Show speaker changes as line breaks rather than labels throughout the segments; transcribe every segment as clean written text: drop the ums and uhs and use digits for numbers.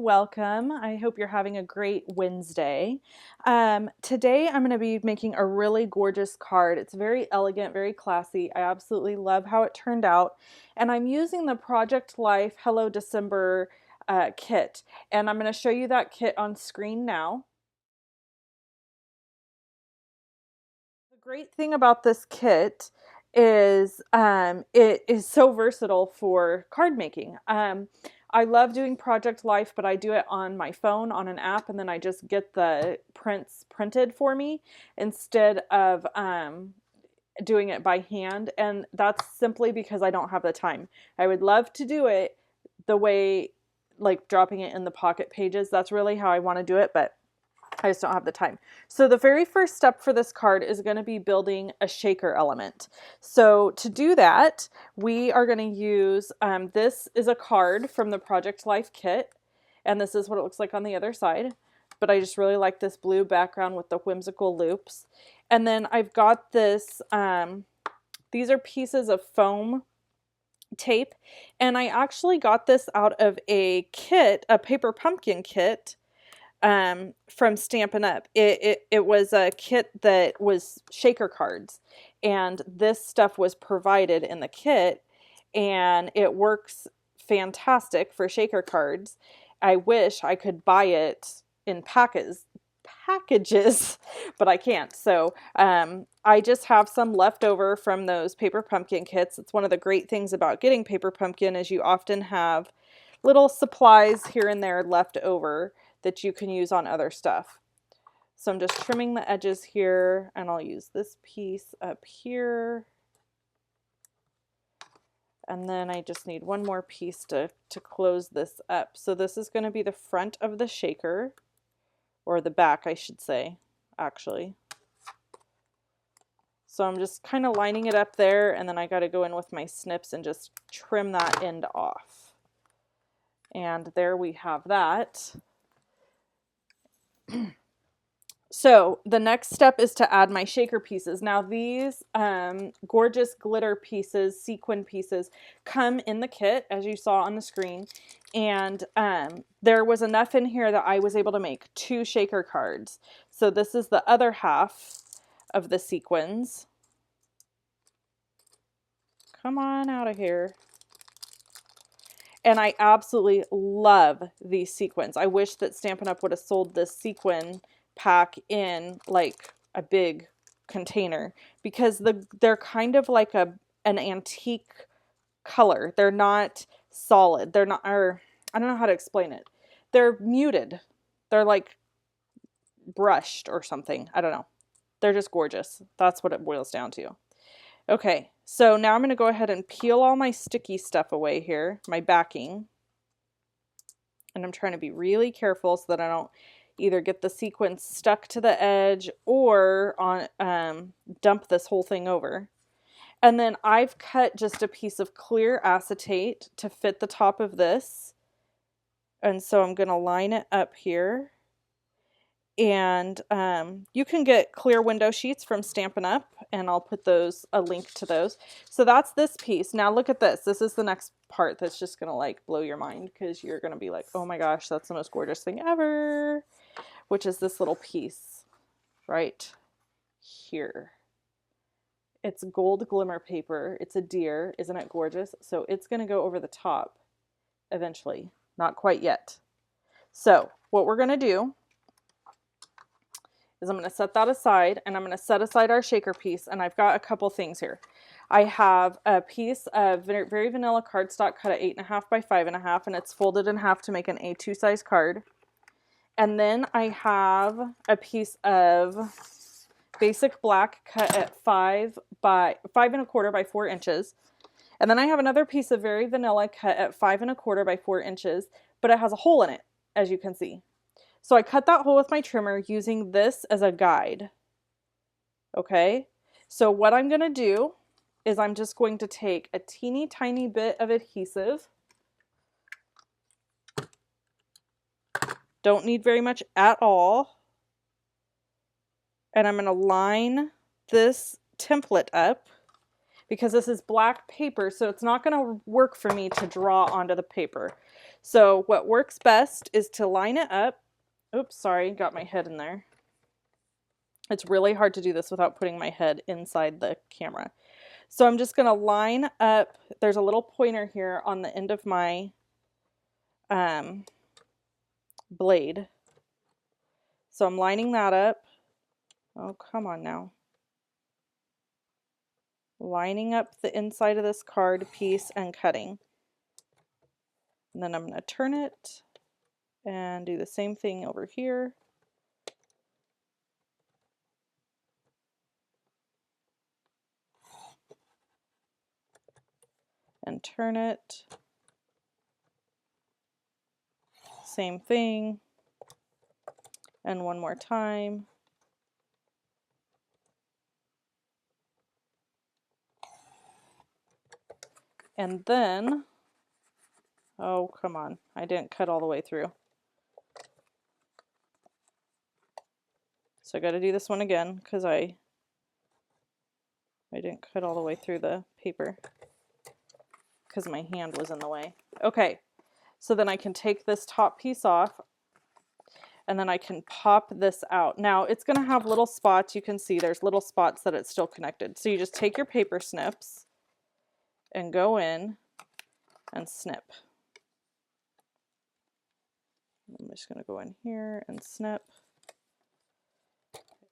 welcome. I hope you're having a great Wednesday. Today I'm going to be making a really gorgeous card. It's very elegant, very classy. I absolutely love how it turned out. And I'm using the Project Life Hello December kit. And I'm going to show you that kit on screen now. The great thing about this kit is it is so versatile for card making. I love doing Project Life, but I do it on my phone on an app, and then I just get the prints printed for me instead of doing it by hand. And that's simply because I don't have the time. I would love to do it the way, like dropping it in the pocket pages. That's really how I want to do it, but I just don't have the time. So the very first step for this card is going to be building a shaker element. So to do that, we are going to use, this is a card from the Project Life kit, and this is what it looks like on the other side. But I just really like this blue background with the whimsical loops. And then I've got this, these are pieces of foam tape, and I actually got this out of a kit, a paper pumpkin kit, from Stampin' Up. It was a kit that was shaker cards, and this stuff was provided in the kit, and it works fantastic for shaker cards. I wish I could buy it in packages, but I can't. So I just have some left over from those paper pumpkin kits. It's one of the great things about getting paper pumpkin is you often have little supplies here and there left over that you can use on other stuff. So I'm just trimming the edges here, and I'll use this piece up here. And then I just need one more piece to close this up. So this is going to be the front of the shaker, or the back, I should say, actually. So I'm just kind of lining it up there, and then I got to go in with my snips and just trim that end off. And there we have that. So the next step is to add my shaker pieces. Now these gorgeous glitter pieces, sequin pieces, come in the kit as you saw on the screen, and there was enough in here that I was able to make 2 shaker cards. So this is the other half of the sequins. Come on out of here. And I absolutely love these sequins. I wish that Stampin' Up! Would have sold this sequin pack in like a big container, because they're kind of like an antique color. They're not solid. They're not, or I don't know how to explain it. They're muted. They're like brushed or something. I don't know. They're just gorgeous. That's what it boils down to. Okay, so now I'm going to go ahead and peel all my sticky stuff away here, my backing. And I'm trying to be really careful so that I don't either get the sequin stuck to the edge or on dump this whole thing over. And then I've cut just a piece of clear acetate to fit the top of this. And so I'm going to line it up here. And you can get clear window sheets from Stampin' Up, and I'll put a link to those. So that's this piece. Now look at this. This is the next part that's just going to like blow your mind, because you're going to be like, oh my gosh, that's the most gorgeous thing ever, which is this little piece right here. It's gold glimmer paper. It's a deer. Isn't it gorgeous? So it's going to go over the top eventually. Not quite yet. So what we're going to do is I'm going to set that aside, and I'm going to set aside our shaker piece, and I've got a couple things here. I have a piece of very vanilla cardstock cut at 8.5 by 5.5, and it's folded in half to make an A2 size card. And then I have a piece of basic black cut at 5 by 5.25 by 4 inches. And then I have another piece of very vanilla cut at 5.25 by 4 inches, but it has a hole in it, as you can see. So I cut that hole with my trimmer using this as a guide. Okay, so what I'm going to do is I'm just going to take a teeny tiny bit of adhesive. Don't need very much at all. And I'm going to line this template up, because this is black paper, so it's not going to work for me to draw onto the paper. So what works best is to line it up. Oops, sorry, got my head in there. It's really hard to do this without putting my head inside the camera. So I'm just going to line up, there's a little pointer here on the end of my blade. So I'm lining that up. Oh, come on now. Lining up the inside of this card piece and cutting. And then I'm going to turn it and do the same thing over here. And turn it. Same thing. And one more time. And then, oh, come on. I didn't cut all the way through. So I got to do this one again because I didn't cut all the way through the paper because my hand was in the way. Okay, so then I can take this top piece off and then I can pop this out. Now it's going to have little spots. You can see there's little spots that it's still connected. So you just take your paper snips and go in and snip. I'm just going to go in here and snip.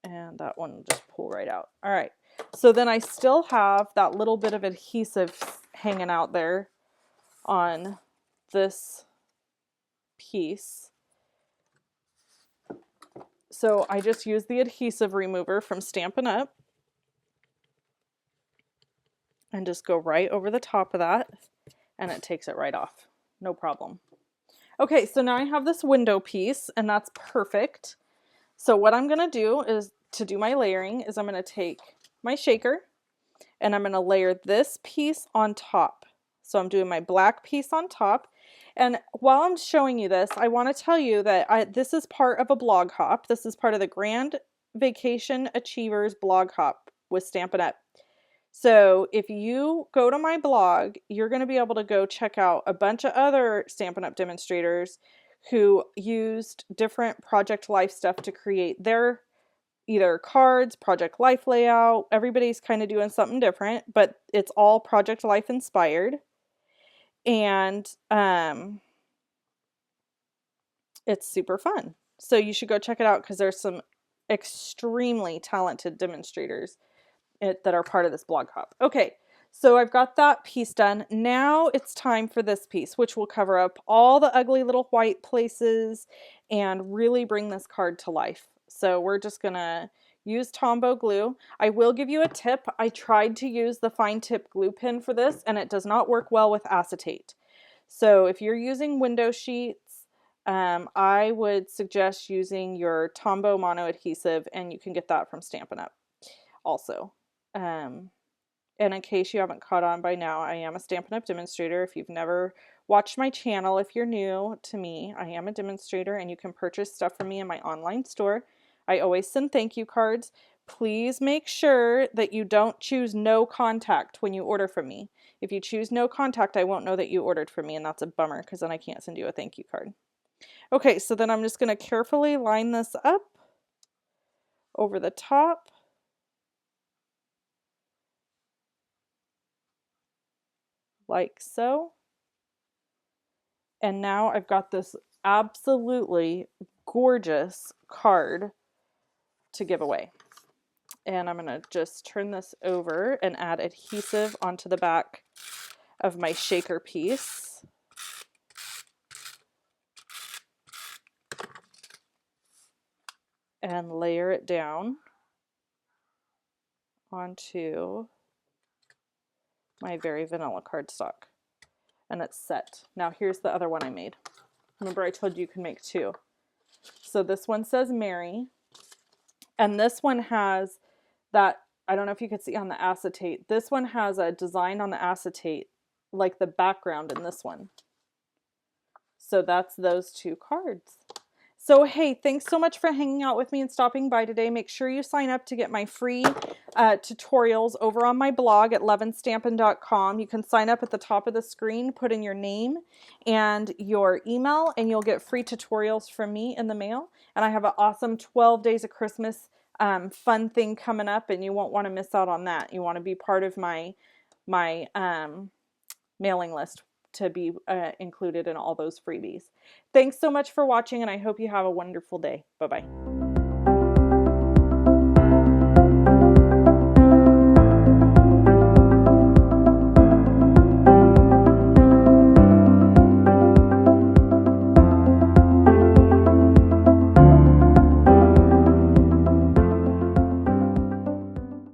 And that one will just pull right out. All right, so then I still have that little bit of adhesive hanging out there on this piece. So I just use the adhesive remover from Stampin' Up! And just go right over the top of that, and it takes it right off. No problem. Okay, so now I have this window piece, and that's perfect. So what I'm going to do is, to do my layering, is I'm going to take my shaker, and I'm going to layer this piece on top. So I'm doing my black piece on top. And while I'm showing you this, I want to tell you that this is part of a blog hop. This is part of the Grand Vacation Achievers blog hop with Stampin' Up! So if you go to my blog, you're going to be able to go check out a bunch of other Stampin' Up! Demonstrators who used different Project Life stuff to create their either cards, Project Life layout. Everybody's kind of doing something different, but it's all Project Life inspired. And it's super fun. So you should go check it out because there's some extremely talented demonstrators that are part of this blog hop. Okay, so I've got that piece done. Now it's time for this piece, which will cover up all the ugly little white places and really bring this card to life. So we're just gonna use Tombow glue. I will give you a tip. I tried to use the fine tip glue pen for this and it does not work well with acetate. So if you're using window sheets, I would suggest using your Tombow mono adhesive, and you can get that from Stampin' Up! Also. And in case you haven't caught on by now, I am a Stampin' Up! Demonstrator. If you've never watched my channel, if you're new to me, I am a demonstrator and you can purchase stuff from me in my online store. I always send thank you cards. Please make sure that you don't choose no contact when you order from me. If you choose no contact, I won't know that you ordered from me, and that's a bummer because then I can't send you a thank you card. Okay, so then I'm just going to carefully line this up over the top. Like so. And now I've got this absolutely gorgeous card to give away. And I'm going to just turn this over and add adhesive onto the back of my shaker piece. And layer it down onto my very vanilla cardstock. And it's set. Now here's the other one I made. Remember I told you can make two. So this one says Mary. And this one has that, I don't know if you could see on the acetate. This one has a design on the acetate like the background in this one. So that's those two cards. So hey, thanks so much for hanging out with me and stopping by today. Make sure you sign up to get my free tutorials over on my blog at loveandstampin.com. You can sign up at the top of the screen, put in your name and your email, and you'll get free tutorials from me in the mail. And I have an awesome 12 days of Christmas fun thing coming up, and you won't want to miss out on that. You want to be part of my mailing list to be included in all those freebies. Thanks so much for watching, and I hope you have a wonderful day. Bye-bye.